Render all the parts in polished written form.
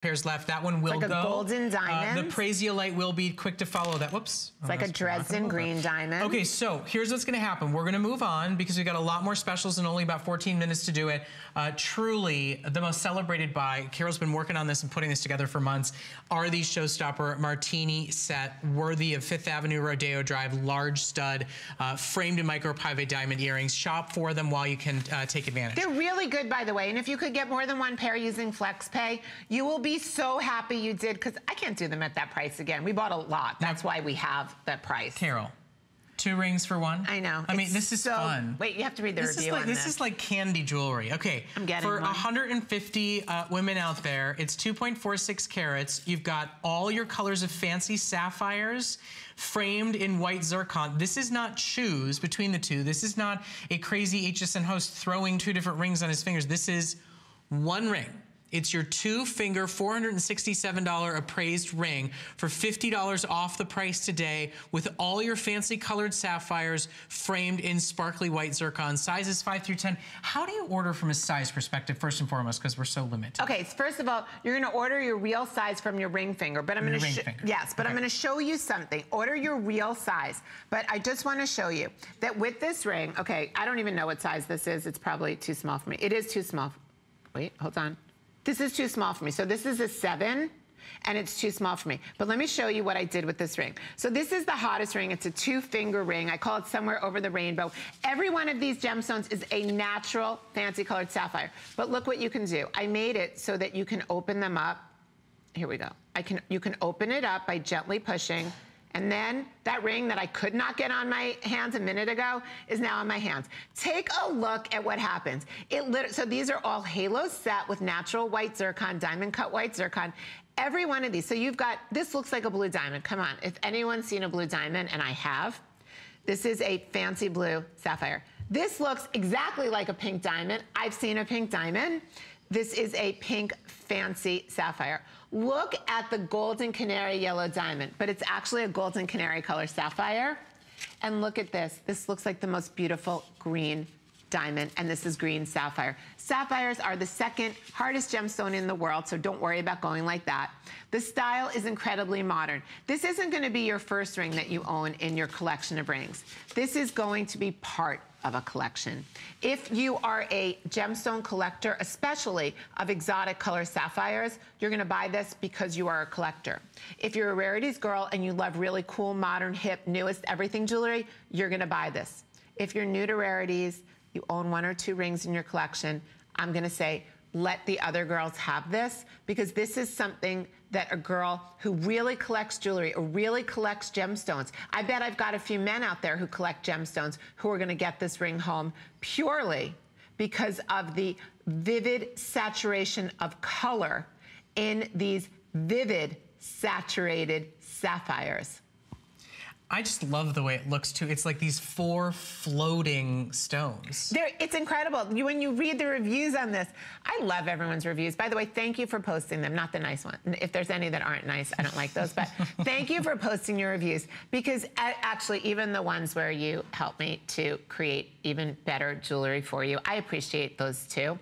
pairs left. That one will go. Like a golden diamond. The Prasiolite will be quick to follow that. Whoops. It's like a Dresden green diamond. Okay, so here's what's going to happen. We're going to move on because we've got a lot more specials and only about 14 minutes to do it. Truly, the most celebrated buy, Carol's been working on this and putting this together for months, are these Showstopper Martini set, worthy of 5th Avenue Rodeo Drive, large stud, framed in micropivot diamond earrings. Shop for them while you can take advantage. They're really good, by the way, and if you could get more than one pair using FlexPay, you will be so happy you did, because I can't do them at that price again. We bought a lot. That's why we have that price. Carol, 2 rings for one? I know. I mean, this is so fun. Wait, you have to read the review on this. This is like candy jewelry. Okay, I'm getting for one. 150 women out there, it's 2.46 carats. You've got all your colors of fancy sapphires framed in white zircon. This is not shoes between the two. This is not a crazy HSN host throwing 2 different rings on his fingers. This is one ring. It's your 2-finger, $467 appraised ring for $50 off the price today with all your fancy colored sapphires framed in sparkly white zircon. Sizes 5 through 10. How do you order from a size perspective, first and foremost, because we're so limited? Okay, first of all, you're gonna order your real size from your ring finger, but I'm gonna I'm gonna show you something. Order your real size, but I just wanna show you that with this ring, okay, I don't even know what size this is. It's probably too small for me. It is too small. Wait, hold on. This is too small for me. So this is a 7, and it's too small for me. But let me show you what I did with this ring. So this is the hottest ring. It's a 2-finger ring. I call it somewhere over the rainbow. Every one of these gemstones is a natural fancy colored sapphire. But look what you can do. I made it so that you can open them up. Here we go. You can open it up by gently pushing. And then that ring that I could not get on my hands a minute ago is now on my hands. Take a look at what happens. So these are all halos set with natural white zircon, diamond cut white zircon. Every one of these. So you've got, this looks like a blue diamond. Come on, if anyone's seen a blue diamond, and I have, this is a fancy blue sapphire. This looks exactly like a pink diamond. I've seen a pink diamond. This is a pink fancy sapphire. Look at the golden canary yellow diamond, but it's actually a golden canary color sapphire. And look at this. This looks like the most beautiful green diamond, and this is green sapphire. Sapphires are the 2nd hardest gemstone in the world, so don't worry about going like that. The style is incredibly modern. This isn't going to be your first ring that you own in your collection of rings. This is going to be part of a collection. If you are a gemstone collector, especially of exotic color sapphires, you're gonna buy this because you are a collector. If you're a Rarities girl and you love really cool, modern, hip, newest everything jewelry, you're gonna buy this. If you're new to Rarities, you own 1 or 2 rings in your collection, I'm gonna say, let the other girls have this, because this is something that a girl who really collects jewelry or really collects gemstones, I bet I've got a few men out there who collect gemstones who are gonna get this ring home purely because of the vivid saturation of color in these vivid saturated sapphires. I just love the way it looks too. It's like these 4 floating stones. It's incredible. When you read the reviews on this, I love everyone's reviews. By the way, thank you for posting them, not the nice one. If there's any that aren't nice, I don't like those, but thank you for posting your reviews, because actually even the ones where you help me to create even better jewelry for you, I appreciate those too.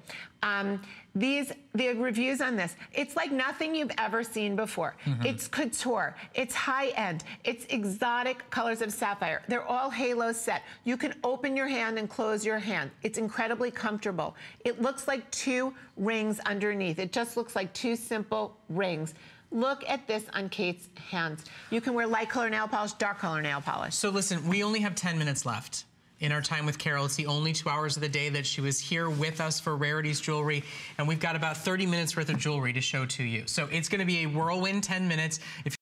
The reviews on this, it's like nothing you've ever seen before. It's couture, it's high-end, it's exotic colors of sapphire. They're all halo set. You can open your hand and close your hand. It's incredibly comfortable. It looks like 2 rings underneath. It just looks like 2 simple rings. Look at this on Kate's hands. You can wear light color nail polish, dark color nail polish. So listen, we only have 10 minutes left in our time with Carol. It's the only 2 hours of the day that she was here with us for Rarities jewelry, and we've got about 30 minutes worth of jewelry to show to you. So it's gonna be a whirlwind 10 minutes. If